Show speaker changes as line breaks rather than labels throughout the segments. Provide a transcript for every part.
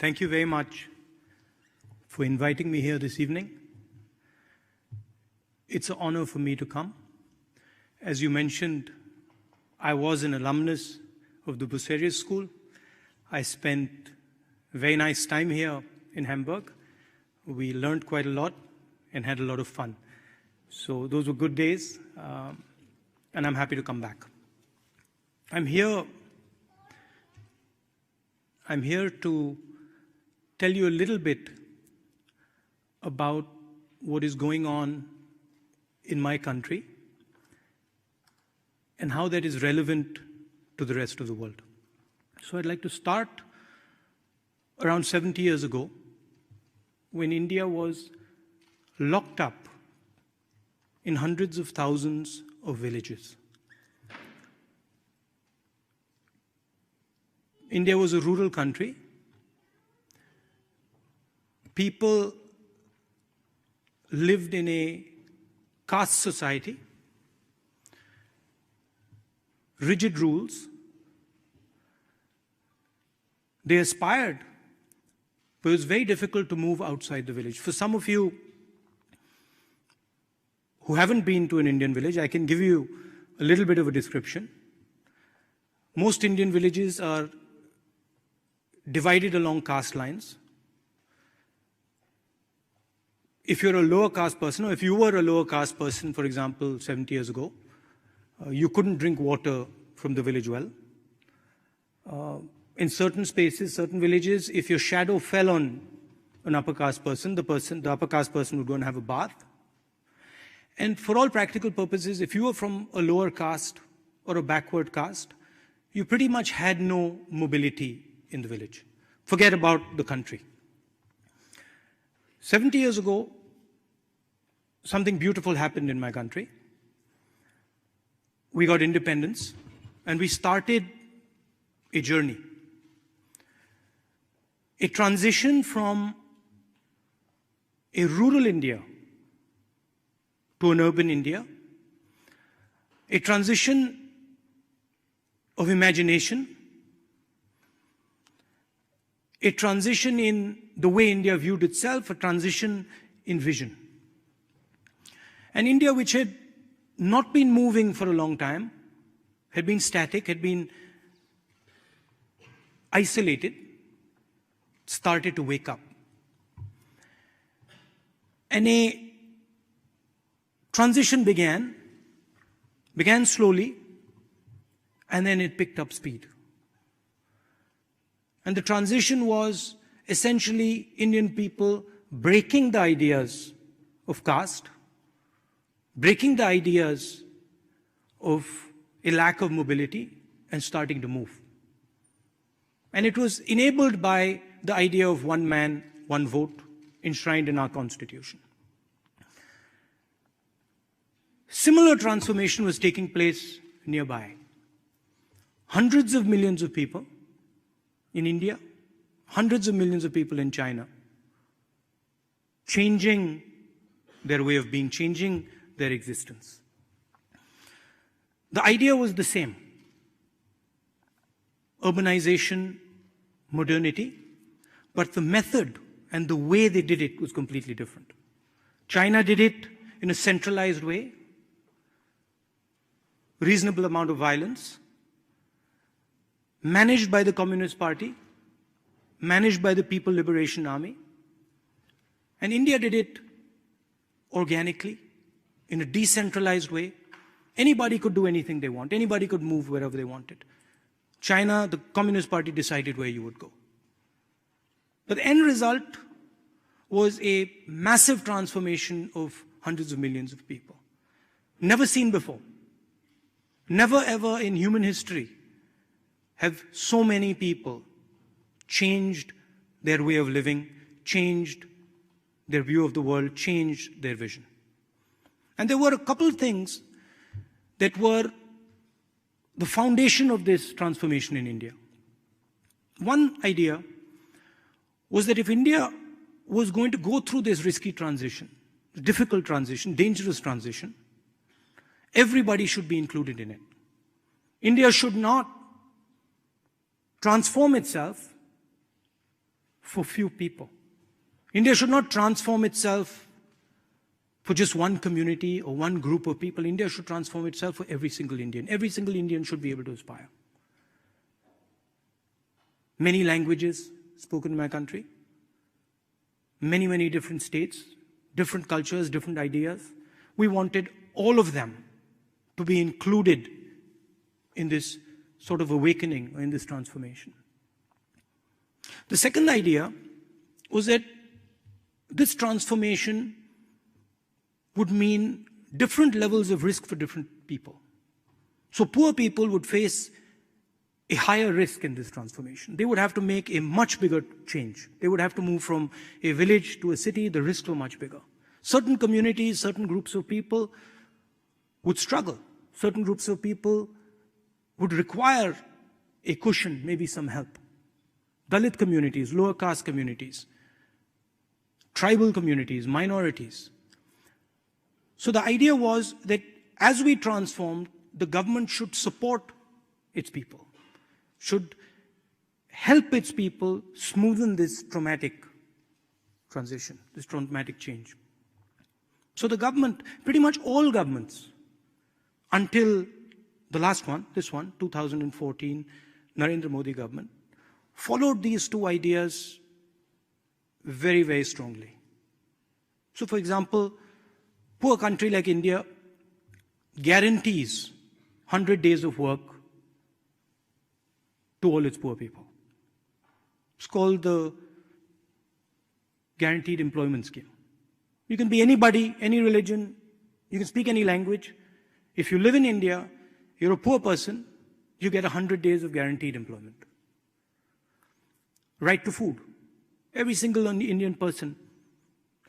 Thank you very much for inviting me here this evening. It's an honor for me to come. As you mentioned, I was an alumnus of the Bucerius School. I spent a very nice time here in Hamburg. We learned quite a lot and had a lot of fun. So those were good days, and I'm happy to come back. I'm here to tell you a little bit about what is going on in my country and how that is relevant to the rest of the world. So I'd like to start around 70 years ago, when India was locked up in hundreds of thousands of villages. India was a rural country. People lived in a caste society, rigid rules. They aspired, but it was very difficult to move outside the village. For some of you who haven't been to an Indian village, I can give you a little bit of a description. Most Indian villages are divided along caste lines. If you're a lower caste person, or if you were a lower caste person, for example, 70 years ago, you couldn't drink water from the village well. In certain spaces, certain villages, if your shadow fell on an upper caste person, the upper caste person would go and have a bath. And for all practical purposes, if you were from a lower caste or a backward caste, you pretty much had no mobility in the village. Forget about the country. 70 years ago, something beautiful happened in my country. We got independence, and we started a journey. A transition from a rural India to an urban India. A transition of imagination. A transition in the way India viewed itself, a transition in vision. And India, which had not been moving for a long time, had been static, had been isolated, started to wake up. And a transition began slowly, and then it picked up speed. And the transition was essentially Indian people breaking the ideas of caste, breaking the ideas of a lack of mobility, and starting to move. And it was enabled by the idea of one man, one vote, enshrined in our constitution. Similar transformation was taking place nearby. Hundreds of millions of people in India, hundreds of millions of people in China, changing their way of being, changing their existence. The idea was the same. Urbanization, modernity, but the method and the way they did it was completely different. China did it in a centralized way, reasonable amount of violence, managed by the Communist Party, managed by the People Liberation Army. And India did it organically, in a decentralized way. Anybody could do anything they want. Anybody could move wherever they wanted. China, the Communist Party decided where you would go. But the end result was a massive transformation of hundreds of millions of people. Never seen before. Never ever in human history have so many people changed their way of living, changed their view of the world, changed their vision. And there were a couple of things that were the foundation of this transformation in India. One idea was that if India was going to go through this risky transition, difficult transition, dangerous transition, everybody should be included in it. India should not transform itself for few people. India should not transform itself for just one community or one group of people. India should transform itself for every single Indian. Every single Indian should be able to aspire. Many languages spoken in my country, many, many different states, different cultures, different ideas. We wanted all of them to be included in this sort of awakening, or in this transformation. The second idea was that this transformation would mean different levels of risk for different people. So poor people would face a higher risk in this transformation. They would have to make a much bigger change. They would have to move from a village to a city. The risks were much bigger. Certain communities, certain groups of people would struggle. Certain groups of people would require a cushion, maybe some help. Dalit communities, lower caste communities, tribal communities, minorities. So the idea was that as we transform, the government should support its people, should help its people smoothen this traumatic transition, this traumatic change. So the government, pretty much all governments, until the last one, this one, 2014, Narendra Modi government, followed these two ideas very, very strongly. So for example, poor country like India guarantees 100 days of work to all its poor people. It's called the Guaranteed Employment Scheme. You can be anybody, any religion, you can speak any language. If you live in India, you're a poor person, you get 100 days of guaranteed employment. Right to food. Every single Indian person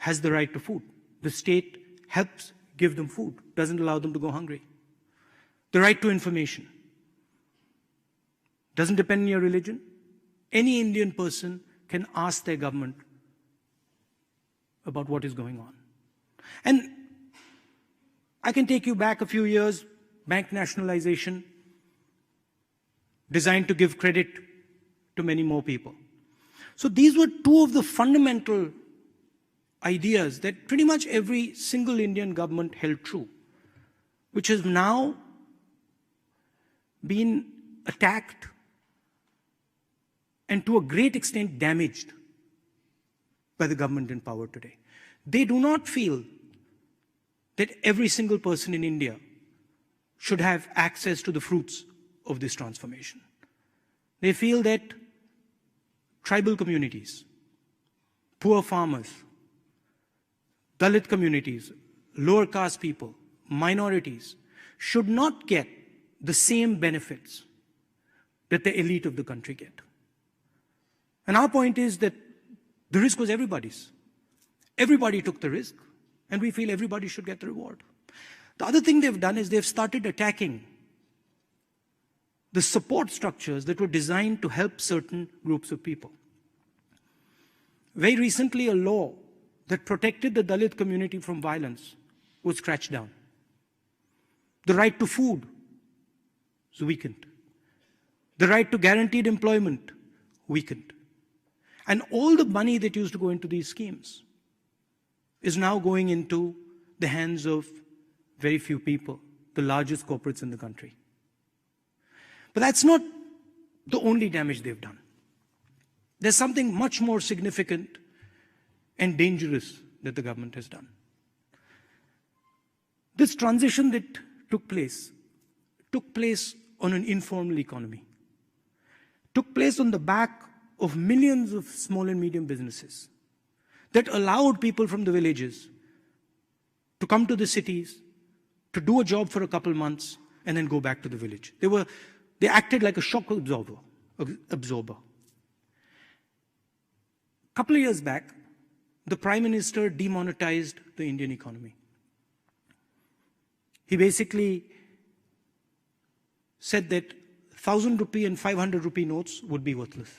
has the right to food. The state helps give them food, doesn't allow them to go hungry. The right to information. Doesn't depend on your religion. Any Indian person can ask their government about what is going on. And I can take you back a few years, bank nationalization, designed to give credit to many more people. So these were two of the fundamental ideas that pretty much every single Indian government held true, which has now been attacked and to a great extent damaged by the government in power today. They do not feel that every single person in India should have access to the fruits of this transformation. They feel that tribal communities, poor farmers, Dalit communities, lower caste people, minorities should not get the same benefits that the elite of the country get. And our point is that the risk was everybody's. Everybody took the risk, and we feel everybody should get the reward. The other thing they've done is they've started attacking the support structures that were designed to help certain groups of people. Very recently, a law that protected the Dalit community from violence was scratched down. The right to food was weakened. The right to guaranteed employment weakened. And all the money that used to go into these schemes is now going into the hands of very few people, the largest corporates in the country. But that's not the only damage they've done. There's something much more significant and dangerous that the government has done. This transition that took place on an informal economy, took place on the back of millions of small and medium businesses that allowed people from the villages to come to the cities, to do a job for a couple months, and then go back to the village. They acted like a shock absorber. A couple of years back, the Prime Minister demonetized the Indian economy. He basically said that 1,000 rupee and 500 rupee notes would be worthless.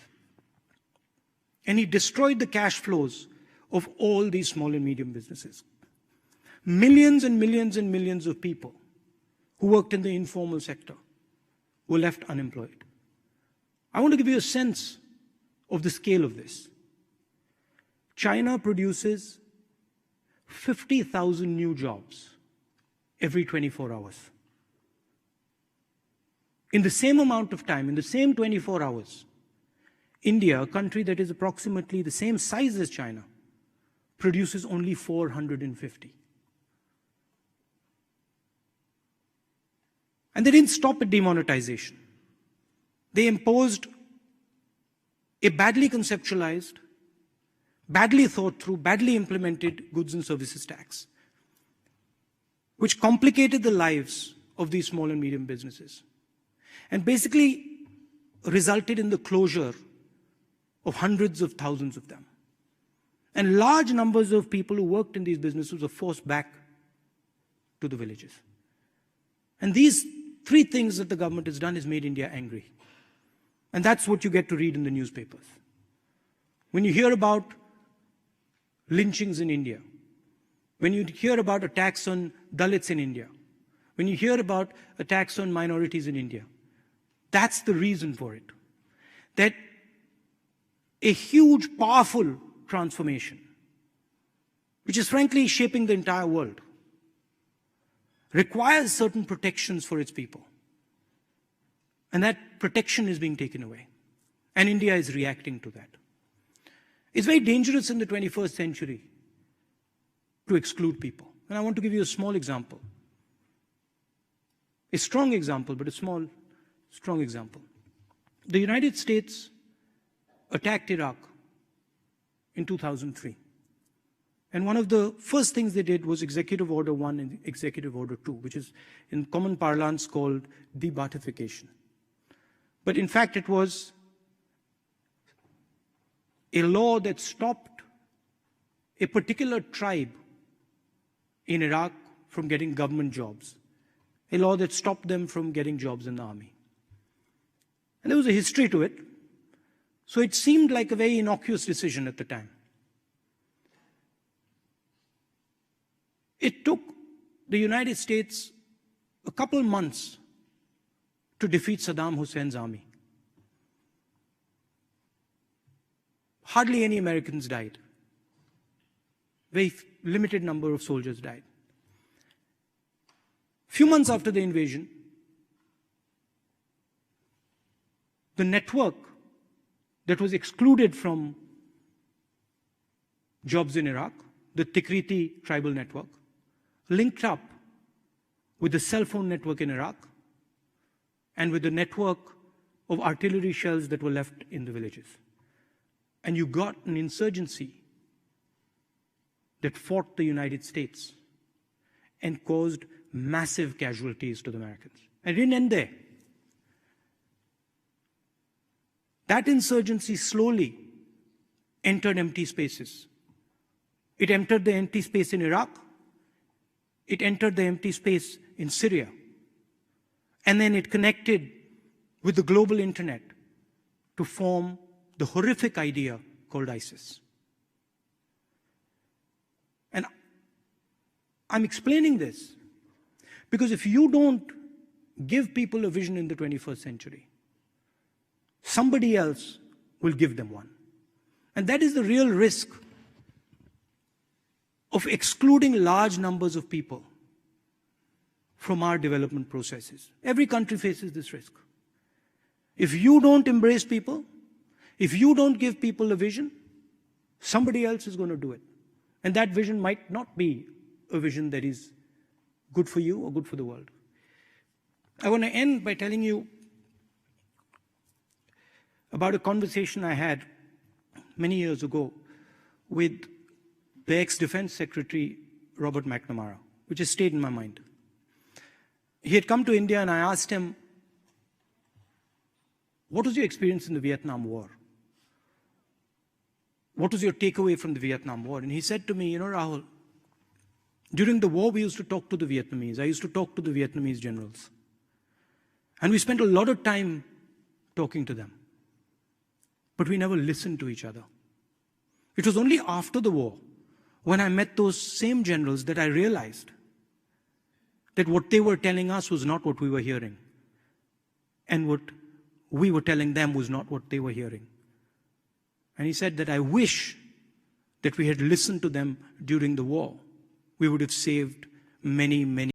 And he destroyed the cash flows of all these small and medium businesses. Millions and millions and millions of people who worked in the informal sector were left unemployed. I want to give you a sense of the scale of this. China produces 50,000 new jobs every 24 hours. In the same amount of time, in the same 24 hours, India, a country that is approximately the same size as China, produces only 450. And they didn't stop at demonetization. They imposed a badly conceptualized, badly thought through, badly implemented goods and services tax, which complicated the lives of these small and medium businesses, and basically resulted in the closure of hundreds of thousands of them. And large numbers of people who worked in these businesses were forced back to the villages. And these three things that the government has done has made India angry. And that's what you get to read in the newspapers. When you hear about lynchings in India, when you hear about attacks on Dalits in India, when you hear about attacks on minorities in India, that's the reason for it. That a huge, powerful transformation, which is frankly shaping the entire world, requires certain protections for its people. And that protection is being taken away. And India is reacting to that. It's very dangerous in the 21st century to exclude people. And I want to give you a small example. A strong example, but a small, strong example. The United States attacked Iraq in 2003. And one of the first things they did was Executive Order 1 and Executive Order 2, which is in common parlance called de-Baathification. But in fact, it was a law that stopped a particular tribe in Iraq from getting government jobs, a law that stopped them from getting jobs in the army. And there was a history to it, so it seemed like a very innocuous decision at the time. It took the United States a couple months to defeat Saddam Hussein's army. Hardly any Americans died. Very limited number of soldiers died. Few months after the invasion, the network that was excluded from jobs in Iraq, the Tikriti tribal network, linked up with the cell phone network in Iraq and with the network of artillery shells that were left in the villages. And you got an insurgency that fought the United States and caused massive casualties to the Americans. And it didn't end there. That insurgency slowly entered empty spaces. It entered the empty space in Iraq. It entered the empty space in Syria. And then it connected with the global internet to form the horrific idea called ISIS. And I'm explaining this because if you don't give people a vision in the 21st century, somebody else will give them one. And that is the real risk of excluding large numbers of people from our development processes. Every country faces this risk. If you don't embrace people, if you don't give people a vision, somebody else is going to do it. And that vision might not be a vision that is good for you or good for the world. I want to end by telling you about a conversation I had many years ago with the ex-Defense Secretary, Robert McNamara, which has stayed in my mind. He had come to India and I asked him, what was your experience in the Vietnam War? What was your takeaway from the Vietnam War? And he said to me, you know, Rahul, during the war we used to talk to the Vietnamese. I used to talk to the Vietnamese generals. And we spent a lot of time talking to them. But we never listened to each other. It was only after the war, when I met those same generals, that I realized that what they were telling us was not what we were hearing. And what we were telling them was not what they were hearing. And he said that I wish that we had listened to them during the war, we would have saved many, many